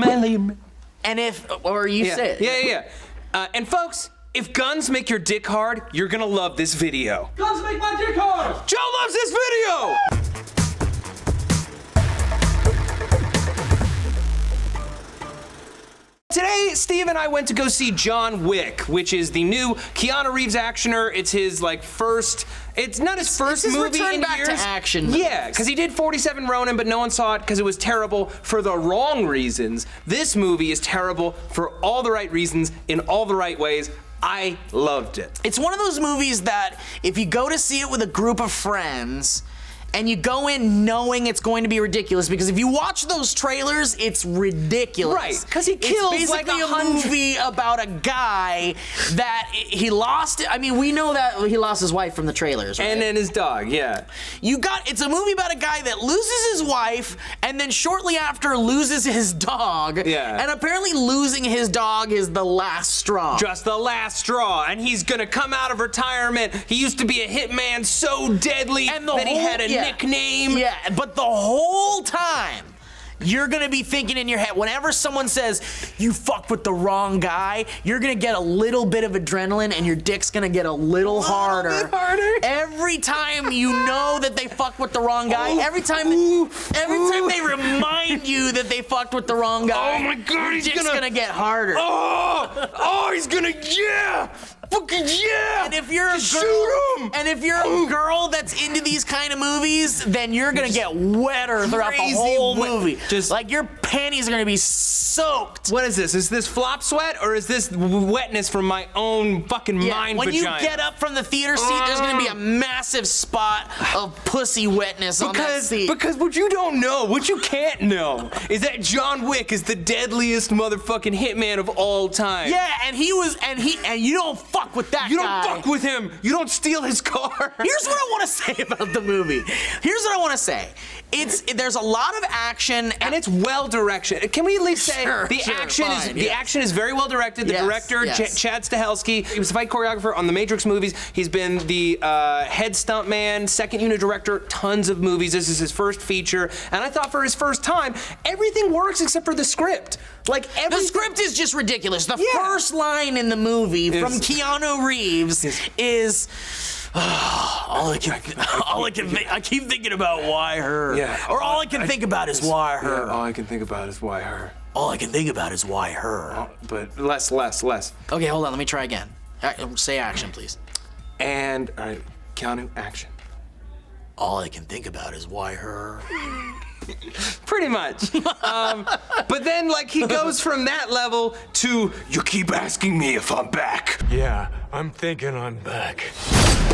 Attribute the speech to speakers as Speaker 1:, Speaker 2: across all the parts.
Speaker 1: And if, or you said.
Speaker 2: Yeah. And folks, if guns make your dick hard, you're gonna love this video.
Speaker 3: Guns make my dick hard!
Speaker 2: Joe loves this video! Today, Steve and I went to go see John Wick, which is the new Keanu Reeves actioner. It's his first. It's not his first movie
Speaker 1: return
Speaker 2: in
Speaker 1: back
Speaker 2: years.
Speaker 1: to action.
Speaker 2: Yeah, because he did 47 Ronin, but no one saw it because it was terrible for the wrong reasons. This movie is terrible for all the right reasons in all the right ways. I loved it.
Speaker 1: It's one of those movies that if you go to see it with a group of friends, and you go in knowing it's going to be ridiculous, because if you watch those trailers, it's ridiculous.
Speaker 2: Right, because he kills
Speaker 1: it's basically
Speaker 2: like
Speaker 1: a movie about a guy that he lost. I mean, we know that he lost his wife from the trailers, right?
Speaker 2: And then his dog, yeah.
Speaker 1: It's a movie about a guy that loses his wife and then shortly after loses his dog.
Speaker 2: Yeah.
Speaker 1: And apparently losing his dog is the last straw.
Speaker 2: Just the last straw, and he's gonna come out of retirement. He used to be a hitman so deadly that he had a nickname.
Speaker 1: Yeah, but the whole time, you're gonna be thinking in your head, whenever someone says, you fucked with the wrong guy, you're gonna get a little bit of adrenaline and your dick's gonna get a little harder. Every time you know that they fucked with the wrong guy, every time they remind you that they fucked with the wrong guy,
Speaker 2: oh my God,
Speaker 1: your dick's gonna get harder.
Speaker 2: He's gonna, fucking yeah!
Speaker 1: And if you're a girl that's into these kind of movies, then you're gonna get wetter throughout the whole movie. Just like your panties are gonna be soaked.
Speaker 2: What is this? Is this flop sweat or is this wetness from my own fucking mind
Speaker 1: when
Speaker 2: vagina?
Speaker 1: You get up from the theater seat, there's gonna be a massive spot of pussy wetness on that seat.
Speaker 2: Because what you don't know, what you can't know, is that John Wick is the deadliest motherfucking hitman of all time.
Speaker 1: Yeah, and you don't fuck with that guy.
Speaker 2: You don't fuck with him. You don't steal his car.
Speaker 1: Here's what I want to say about the movie. Here's what I want to say. There's a lot of action
Speaker 2: and it's well directed. Can we at least say the action is very well directed. The director Chad Stahelski, he was the fight choreographer on the Matrix movies. He's been the head stuntman, second unit director, tons of movies. This is his first feature, and I thought for his first time, everything works except for the script.
Speaker 1: The script is just ridiculous. The first line in the movie from Keanu Reeves is. I keep thinking about why her. Yeah. Or all I can think about is why her.
Speaker 2: Yeah, all I can think about is why her.
Speaker 1: All I can think about is why her.
Speaker 2: But less.
Speaker 1: Okay, hold on. Let me try again. Say action, please.
Speaker 2: And, all right, Keanu, action.
Speaker 1: All I can think about is why her.
Speaker 2: Pretty much. But then, he goes from that level to, you keep asking me if I'm back.
Speaker 3: Yeah, I'm thinking I'm back.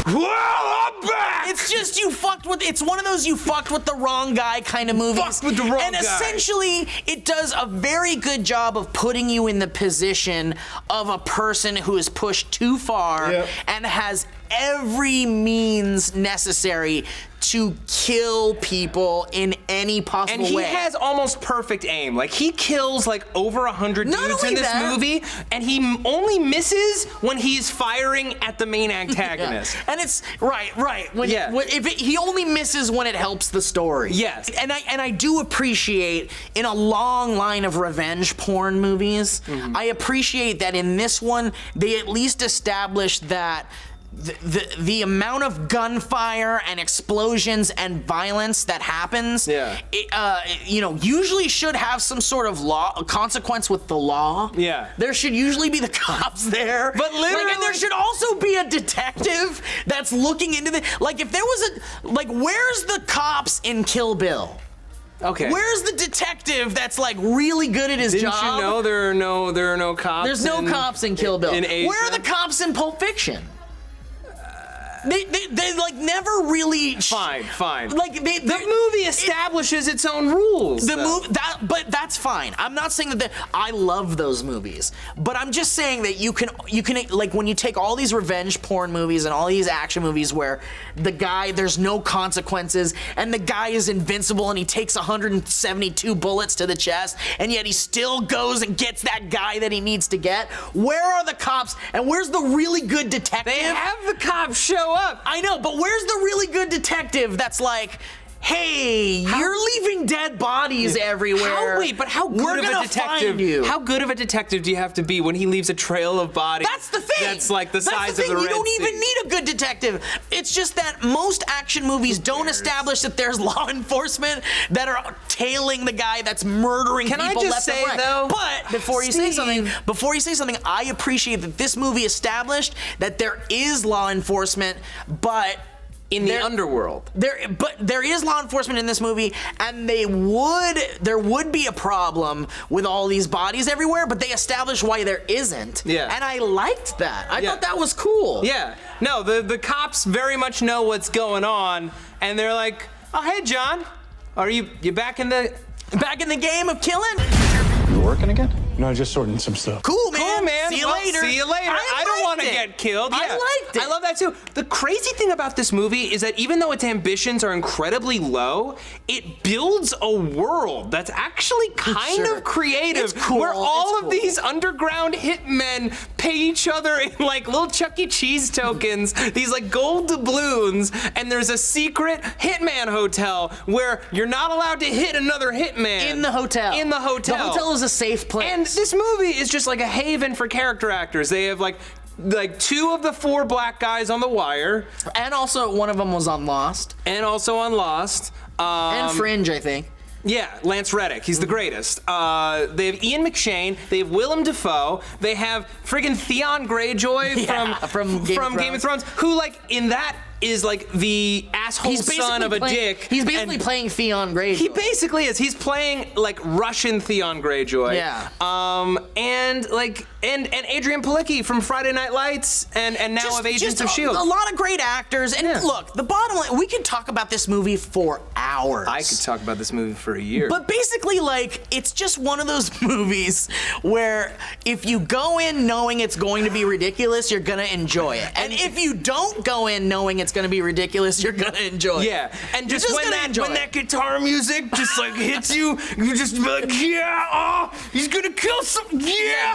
Speaker 2: Well, I'm back!
Speaker 1: It's just it's one of those you fucked with the wrong guy kind of movies.
Speaker 2: Fucked with the wrong guy.
Speaker 1: And essentially, it does a very good job of putting you in the position of a person who is pushed too far and has every means necessary to kill people in any possible way.
Speaker 2: And he has almost perfect aim. He kills over 100 dudes in this movie, and he only misses when he's firing at the main antagonist.
Speaker 1: And it's right. He only misses when it helps the story.
Speaker 2: Yes.
Speaker 1: And I do appreciate, in a long line of revenge porn movies, I appreciate that in this one they at least established that the amount of gunfire and explosions and violence that happens, usually should have some sort of consequence with the law.
Speaker 2: Yeah.
Speaker 1: There should usually be the cops there.
Speaker 2: But literally,
Speaker 1: and there should also be a detective that's looking into if there was where's the cops in Kill Bill?
Speaker 2: Okay.
Speaker 1: Where's the detective that's really good at his job?
Speaker 2: Didn't you know there are no cops?
Speaker 1: There's no cops in Kill Bill.
Speaker 2: In Asia?
Speaker 1: Where are the cops in Pulp Fiction? They never really.
Speaker 2: Fine.
Speaker 1: The
Speaker 2: movie establishes its own rules.
Speaker 1: But that's fine. I'm not saying that I love those movies, but I'm just saying that you can when you take all these revenge porn movies and all these action movies where the guy, there's no consequences and the guy is invincible and he takes 172 bullets to the chest and yet he still goes and gets that guy that he needs to get. Where are the cops and where's the really good detective?
Speaker 2: They have the cops show up.
Speaker 1: I know, but where's the really good detective that's hey, you're leaving dead bodies everywhere.
Speaker 2: How good of a detective? How good of a detective do you have to be when he leaves a trail of bodies?
Speaker 1: That's the thing.
Speaker 2: That's like the size of the Red Sea.
Speaker 1: You don't even need a good detective. It's just that most action movies don't establish that there's law enforcement that are tailing the guy that's murdering people left and right.
Speaker 2: Can I just say though?
Speaker 1: But before you say something, I appreciate that this movie established that there is law enforcement, but
Speaker 2: in the underworld.
Speaker 1: There is law enforcement in this movie, and there would be a problem with all these bodies everywhere, but they established why there isn't.
Speaker 2: Yeah.
Speaker 1: And I liked that. I thought that was cool.
Speaker 2: Yeah. No, the cops very much know what's going on, and they're like, oh, hey, John, are you back in the
Speaker 1: game of killing?
Speaker 4: You working again? No, just sorting some stuff.
Speaker 1: Cool, man.
Speaker 2: Cool, man.
Speaker 1: See you later.
Speaker 2: See you later. I don't want to get killed. Yeah.
Speaker 1: I liked it.
Speaker 2: I love that too. The crazy thing about this movie is that even though its ambitions are incredibly low, it builds a world that's actually kind of creative.
Speaker 1: It's cool.
Speaker 2: Where all of these underground hitmen pay each other in like little Chuck E. Cheese tokens, these like gold doubloons, and there's a secret hitman hotel where you're not allowed to hit another hitman.
Speaker 1: In the hotel.
Speaker 2: In the hotel.
Speaker 1: The hotel is a safe place.
Speaker 2: And this movie is just like a haven for character actors. They have like 2 of the 4 black guys on The Wire.
Speaker 1: And also one of them was on Lost.
Speaker 2: And also on Lost.
Speaker 1: And Fringe, I think.
Speaker 2: Yeah, Lance Reddick. He's the greatest. They have Ian McShane. They have Willem Dafoe. They have friggin' Theon Greyjoy from Game of Thrones, who like in that is like the asshole son of a dick.
Speaker 1: He's basically playing Theon Greyjoy.
Speaker 2: He basically is. He's playing like Russian Theon Greyjoy.
Speaker 1: Yeah.
Speaker 2: And Adrian Palicki from Friday Night Lights and now of Agents of S.H.I.E.L.D.
Speaker 1: A lot of great actors. And look, the bottom line, we could talk about this movie for hours.
Speaker 2: I could talk about this movie for a year.
Speaker 1: But basically, like, it's just one of those movies where if you go in knowing it's going to be ridiculous, you're gonna enjoy it. And if you don't go in knowing it's gonna be ridiculous, you're gonna enjoy it.
Speaker 2: Yeah, and just when that guitar music just like hits you, you just be like, yeah, oh, he's gonna kill some, yeah.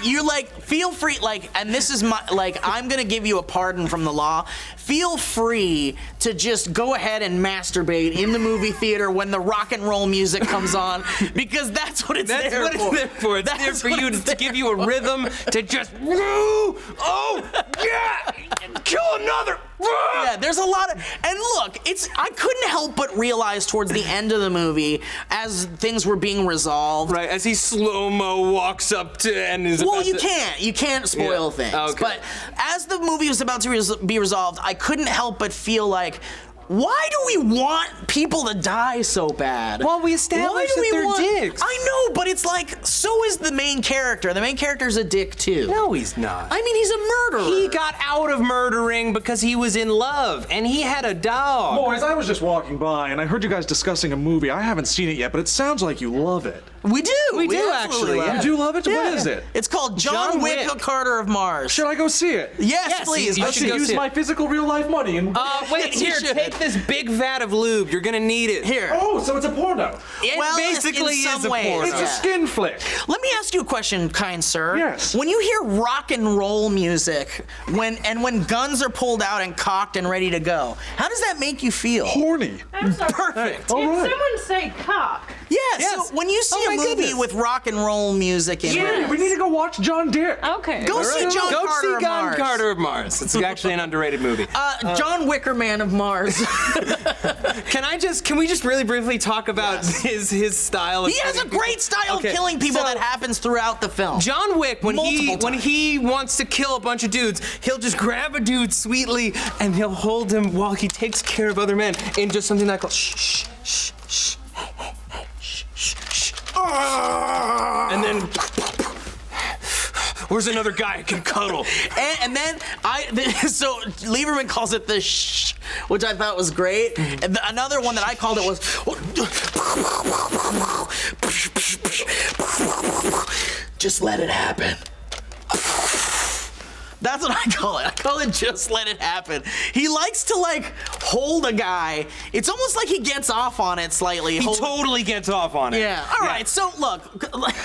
Speaker 1: You like feel free, like, and this is my, like, I'm gonna give you a pardon from the law. Feel free to just go ahead and masturbate in the movie theater when the rock and roll music comes on, because that's what it's there for.
Speaker 2: That's what it's there for. It's there for you to give you a rhythm to just, woo, oh, yeah, kill another.
Speaker 1: Yeah, there's a lot of, and look, I couldn't help but realize towards the end of the movie, as things were being resolved.
Speaker 2: Right, as he slow-mo walks up to and is
Speaker 1: well, you can't spoil things.
Speaker 2: Okay.
Speaker 1: But as the movie was about to be resolved, I couldn't help but feel like, why do we want people to die so bad?
Speaker 2: Well, we established that they're dicks.
Speaker 1: I know, but it's like, so is the main character. The main character's a dick, too.
Speaker 2: No, he's not.
Speaker 1: I mean, he's a murderer.
Speaker 2: He got out of murdering because he was in love, and he had a dog.
Speaker 4: Boys, I was just walking by, and I heard you guys discussing a movie. I haven't seen it yet, but it sounds like you love it.
Speaker 1: We do.
Speaker 2: We do,
Speaker 1: absolutely
Speaker 2: actually.
Speaker 1: love
Speaker 2: Yeah.
Speaker 4: You do love it?
Speaker 1: Yeah.
Speaker 4: What is it?
Speaker 1: It's called John Wick, A Carter of Mars.
Speaker 4: Should I go see it?
Speaker 1: Yes, please.
Speaker 2: you
Speaker 4: I
Speaker 2: should
Speaker 4: should
Speaker 2: go
Speaker 4: use
Speaker 2: see it.
Speaker 4: my physical real-life money and...
Speaker 2: Wait,
Speaker 1: Yes, you
Speaker 2: here,
Speaker 1: should.
Speaker 2: take this big vat of lube. You're gonna need it.
Speaker 1: Here.
Speaker 4: Oh, so it's a porno.
Speaker 2: It
Speaker 1: Well,
Speaker 2: basically
Speaker 1: in some
Speaker 2: is a
Speaker 1: ways,
Speaker 2: porno.
Speaker 4: It's
Speaker 1: yeah.
Speaker 4: a skin flick.
Speaker 1: Let me ask you a question, kind sir.
Speaker 4: Yes.
Speaker 1: When you hear rock and roll music, when guns are pulled out and cocked and ready to go, how does that make you feel?
Speaker 4: Horny.
Speaker 5: I'm sorry.
Speaker 1: Perfect.
Speaker 4: All
Speaker 5: Did
Speaker 4: right.
Speaker 5: someone say cock?
Speaker 1: Yeah,
Speaker 2: Yes.
Speaker 1: so when you see
Speaker 2: Oh
Speaker 1: a
Speaker 2: my
Speaker 1: movie
Speaker 2: goodness.
Speaker 1: with rock and roll music in
Speaker 5: Yes.
Speaker 1: it,
Speaker 4: We need to go watch John Dick.
Speaker 5: Okay.
Speaker 1: go see John
Speaker 2: Go
Speaker 1: Carter
Speaker 2: see
Speaker 1: of
Speaker 2: John
Speaker 1: Mars.
Speaker 2: Carter of Mars. It's actually an underrated movie.
Speaker 1: John Wickerman of Mars.
Speaker 2: Can we just really briefly talk about his style of
Speaker 1: He has a great style
Speaker 2: Okay,
Speaker 1: of killing people
Speaker 2: so-
Speaker 1: that happens throughout the film.
Speaker 2: John Wick, when
Speaker 1: Multiple
Speaker 2: he wants to kill a bunch of dudes, he'll just grab a dude sweetly and he'll hold him while he takes care of other men in just something like shh, shh, shh, shh, hey, hey, hey, shh, shh, shh. And then where's another guy I can cuddle?
Speaker 1: And then so Lieberman calls it the shh, which I thought was great. And another one that I called it was just let it happen. That's what I call it. I call it just let it happen. He likes to like hold a guy. It's almost like he gets off on it slightly.
Speaker 2: He totally gets off on it.
Speaker 1: Yeah. All right. So look.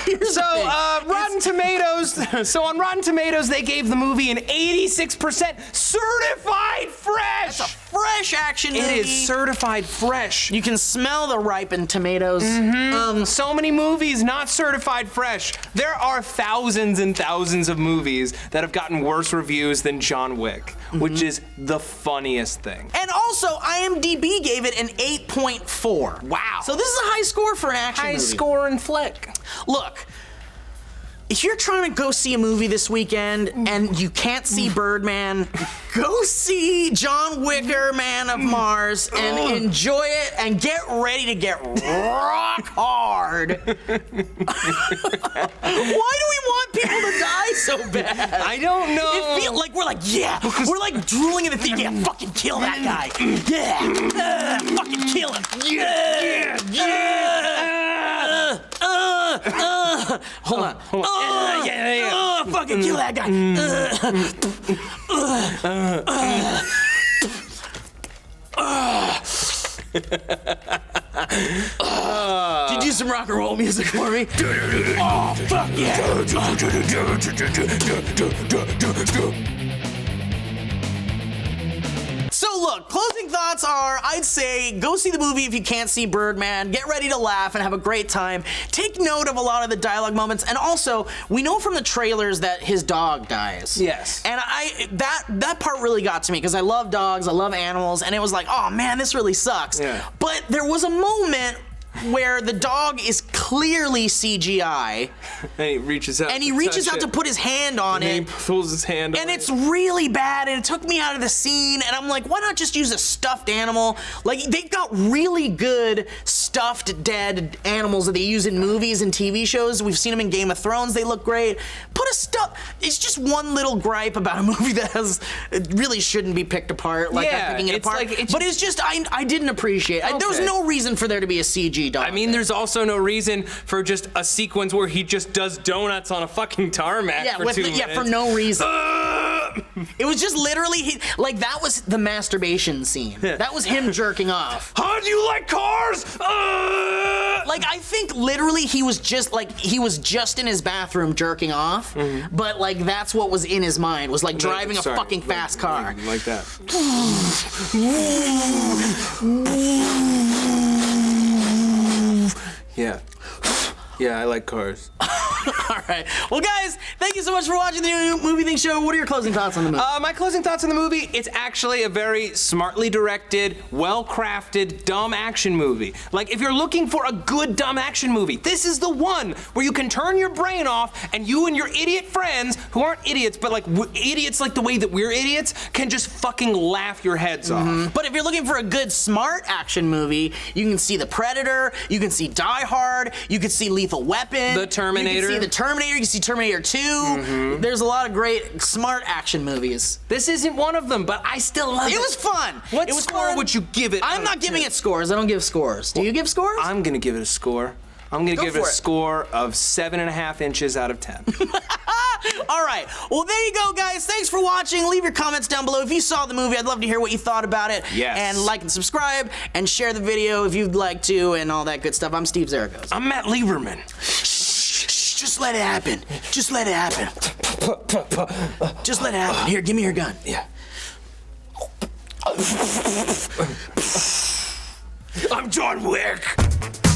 Speaker 1: Here's
Speaker 2: So,
Speaker 1: the thing.
Speaker 2: Rotten Tomatoes. So on Rotten Tomatoes, they gave the movie an 86% certified fresh.
Speaker 1: It's a fresh action movie.
Speaker 2: It is certified fresh.
Speaker 1: You can smell the ripened tomatoes.
Speaker 2: So many movies not certified fresh. There are thousands and thousands of movies that have gotten worse reviews than John Wick, which is the funniest thing.
Speaker 1: And also, IMDb gave it an 8.4.
Speaker 2: Wow.
Speaker 1: So this is a high score for an action movie.
Speaker 2: High scoring flick.
Speaker 1: Look, if you're trying to go see a movie this weekend and you can't see Birdman, go see John Wicker, Man of Mars, and enjoy it and get ready to get rock hard. Why do we want people to die so bad?
Speaker 2: I don't know.
Speaker 1: It feels like we're like, yeah, we're like drooling in the theater. Yeah, fucking kill that guy. Yeah, fucking kill him. Hold on. Fucking kill that guy. Did you do some rock and roll music for me? Oh, fuck yeah. So look, closing thoughts are, I'd say go see the movie if you can't see Birdman, get ready to laugh and have a great time. Take note of a lot of the dialogue moments, and also, we know from the trailers that his dog dies.
Speaker 2: Yes.
Speaker 1: And that part really got to me, because I love dogs, I love animals, and it was like, oh man, this really sucks.
Speaker 2: Yeah.
Speaker 1: But there was a moment where the dog is clearly CGI.
Speaker 2: And he reaches out.
Speaker 1: And he reaches out to put his hand on
Speaker 2: and
Speaker 1: it.
Speaker 2: he pulls his hand on
Speaker 1: And
Speaker 2: it.
Speaker 1: it's really bad, and it took me out of the scene, and I'm like, why not just use a stuffed animal? Like, they've got really good stuffed dead animals that they use in movies and TV shows. We've seen them in Game of Thrones, they look great. It's just one little gripe about a movie that it really shouldn't be picked apart, like I'm picking it apart. But it's just, I didn't appreciate it. There was no reason for there to be a CG dog.
Speaker 2: I mean, there's also no reason for just a sequence where he just does donuts on a fucking tarmac for 2 minutes.
Speaker 1: Yeah, for no reason. It was just literally, that was the masturbation scene. That was him jerking off.
Speaker 2: How do you like cars?
Speaker 1: Like, I think literally he was just in his bathroom jerking off, but like that's what was in his mind, was like driving a fucking fast car.
Speaker 2: Like that. Yeah. Yeah, I like cars.
Speaker 1: All right. Well, guys, thank you so much for watching the new Movie Thing Show. What are your closing thoughts on the movie?
Speaker 2: My closing thoughts on the movie, it's actually a very smartly directed, well-crafted, dumb action movie. Like, if you're looking for a good dumb action movie, this is the one where you can turn your brain off and you and your idiot friends, who aren't idiots, but like idiots like the way that we're idiots, can just fucking laugh your heads off.
Speaker 1: But if you're looking for a good, smart action movie, you can see The Predator, you can see Die Hard, you can see Lethal Weapon.
Speaker 2: The Terminator.
Speaker 1: You can see The Terminator, you can see Terminator 2. There's a lot of great, smart action movies.
Speaker 2: This isn't one of them, but I still love it.
Speaker 1: It was fun.
Speaker 2: What
Speaker 1: it was
Speaker 2: score
Speaker 1: fun.
Speaker 2: would you give it?
Speaker 1: I'm not giving it scores. I don't give scores. Do you give scores?
Speaker 2: I'm gonna give it a score. I'm gonna give it a score of 7.5 inches out of 10.
Speaker 1: All right. Well, there you go, guys. Thanks for watching. Leave your comments down below. If you saw the movie, I'd love to hear what you thought about it.
Speaker 2: Yes.
Speaker 1: And like and subscribe and share the video if you'd like to and all that good stuff. I'm Steve Zaragoza.
Speaker 2: I'm Matt Lieberman.
Speaker 1: Just let it happen. Just let it happen. Just let it happen. Here, give me your gun.
Speaker 2: Yeah. I'm John Wick.